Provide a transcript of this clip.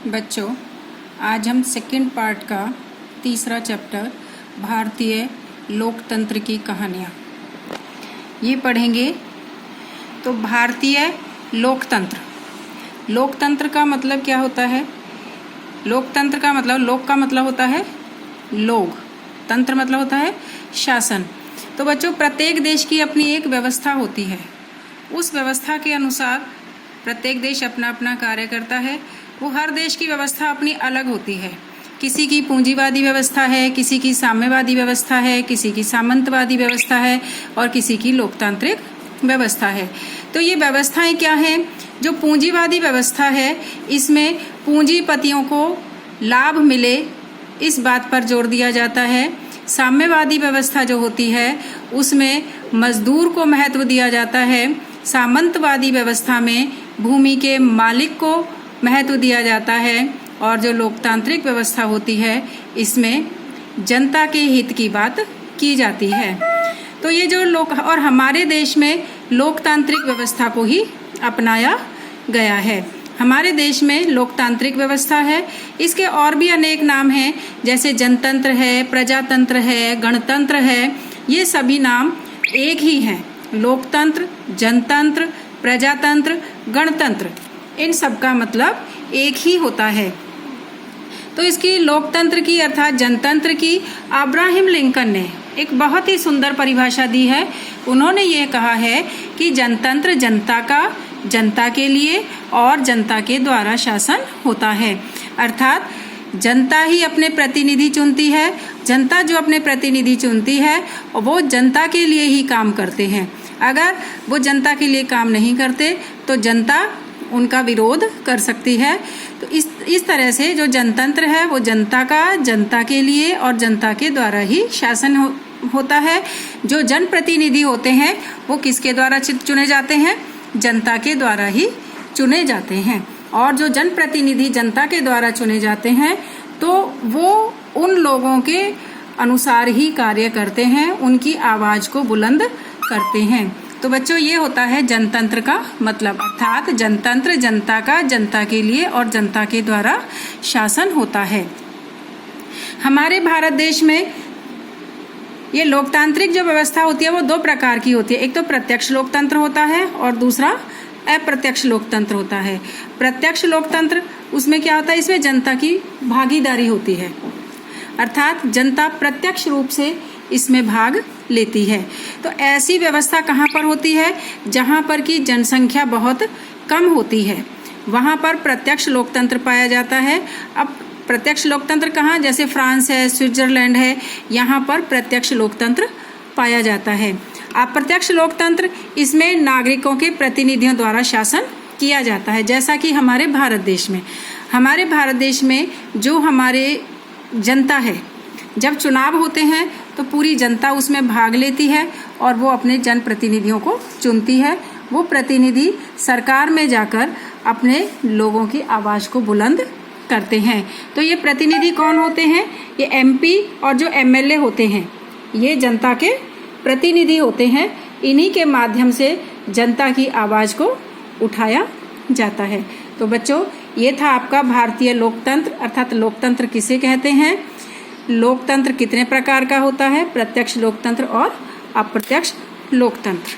बच्चों, आज हम सेकंड पार्ट का तीसरा चैप्टर भारतीय लोकतंत्र की कहानियाँ ये पढ़ेंगे। तो भारतीय लोकतंत्र का मतलब क्या होता है? लोकतंत्र का मतलब लोक का मतलब होता है लोग, तंत्र मतलब होता है शासन। तो बच्चों, प्रत्येक देश की अपनी एक व्यवस्था होती है। उस व्यवस्था के अनुसार प्रत्येक देश अपना अपना कार्य करता है। वो हर देश की व्यवस्था अपनी अलग होती है। किसी की पूंजीवादी व्यवस्था है, किसी की साम्यवादी व्यवस्था है, किसी की सामंतवादी व्यवस्था है और किसी की लोकतांत्रिक व्यवस्था है। तो ये व्यवस्थाएं क्या हैं? जो पूंजीवादी व्यवस्था है, इसमें पूंजीपतियों को लाभ मिले इस बात पर जोर दिया जाता है। साम्यवादी व्यवस्था जो होती है उसमें मजदूर को महत्व दिया जाता है। सामंतवादी व्यवस्था में भूमि के मालिक को महत्व दिया जाता है और जो लोकतांत्रिक व्यवस्था होती है इसमें जनता के हित की बात की जाती है। तो ये जो और हमारे देश में लोकतांत्रिक व्यवस्था को ही अपनाया गया है। हमारे देश में लोकतांत्रिक व्यवस्था है। इसके और भी अनेक नाम हैं, जैसे जनतंत्र है, प्रजातंत्र है, गणतंत्र है। ये सभी नाम एक ही हैं। लोकतंत्र, जनतंत्र, प्रजातंत्र, गणतंत्र, इन सब का मतलब एक ही होता है। तो इसकी लोकतंत्र की अर्थात जनतंत्र की अब्राहम लिंकन ने एक बहुत ही सुंदर परिभाषा दी है। उन्होंने ये कहा है कि जनतंत्र जनता का, जनता के लिए और जनता के द्वारा शासन होता है। अर्थात जनता ही अपने प्रतिनिधि चुनती है। जनता जो अपने प्रतिनिधि चुनती है वो जनता के लिए ही काम करते हैं। अगर वो जनता के लिए काम नहीं करते तो जनता उनका विरोध कर सकती है। तो इस तरह से जो जनतंत्र है वो जनता का, जनता के लिए और जनता के द्वारा ही शासन होता है। जो जनप्रतिनिधि होते हैं वो किसके द्वारा चुने जाते हैं? जनता के द्वारा ही चुने जाते हैं। और जो जनप्रतिनिधि जनता के द्वारा चुने जाते हैं तो वो उन लोगों के अनुसार ही कार्य करते हैं, उनकी आवाज को बुलंद करते हैं। तो बच्चों, ये होता है जनतंत्र का मतलब। अर्थात जनतंत्र जनता का, जनता के लिए और जनता के द्वारा शासन होता है। हमारे भारत देश में ये लोकतांत्रिक जो व्यवस्था होती है वो दो प्रकार की होती है। एक तो प्रत्यक्ष लोकतंत्र होता है और दूसरा अप्रत्यक्ष लोकतंत्र होता है। प्रत्यक्ष लोकतंत्र उसमें क्या होता है? इसमें जनता की भागीदारी होती है, अर्थात जनता प्रत्यक्ष रूप से इसमें भाग लेती है। तो ऐसी व्यवस्था कहाँ पर होती है? जहाँ पर की जनसंख्या बहुत कम होती है, वहाँ पर प्रत्यक्ष लोकतंत्र पाया जाता है। अब प्रत्यक्ष लोकतंत्र कहाँ? जैसे फ्रांस है, स्विट्जरलैंड है, यहाँ पर प्रत्यक्ष लोकतंत्र पाया जाता है। अप्रत्यक्ष लोकतंत्र, इसमें नागरिकों के प्रतिनिधियों द्वारा शासन किया जाता है। जैसा कि हमारे भारत देश में जो हमारे जनता है, जब चुनाव होते हैं तो पूरी जनता उसमें भाग लेती है और वो अपने जनप्रतिनिधियों को चुनती है। वो प्रतिनिधि सरकार में जाकर अपने लोगों की आवाज़ को बुलंद करते हैं। तो ये प्रतिनिधि कौन होते हैं? ये एमपी और जो एमएलए होते हैं ये जनता के प्रतिनिधि होते हैं। इन्हीं के माध्यम से जनता की आवाज़ को उठाया जाता है। तो बच्चों, ये था आपका भारतीय लोकतंत्र, अर्थात लोकतंत्र किसे कहते हैं, लोकतंत्र कितने प्रकार का होता है, प्रत्यक्ष लोकतंत्र और अप्रत्यक्ष लोकतंत्र।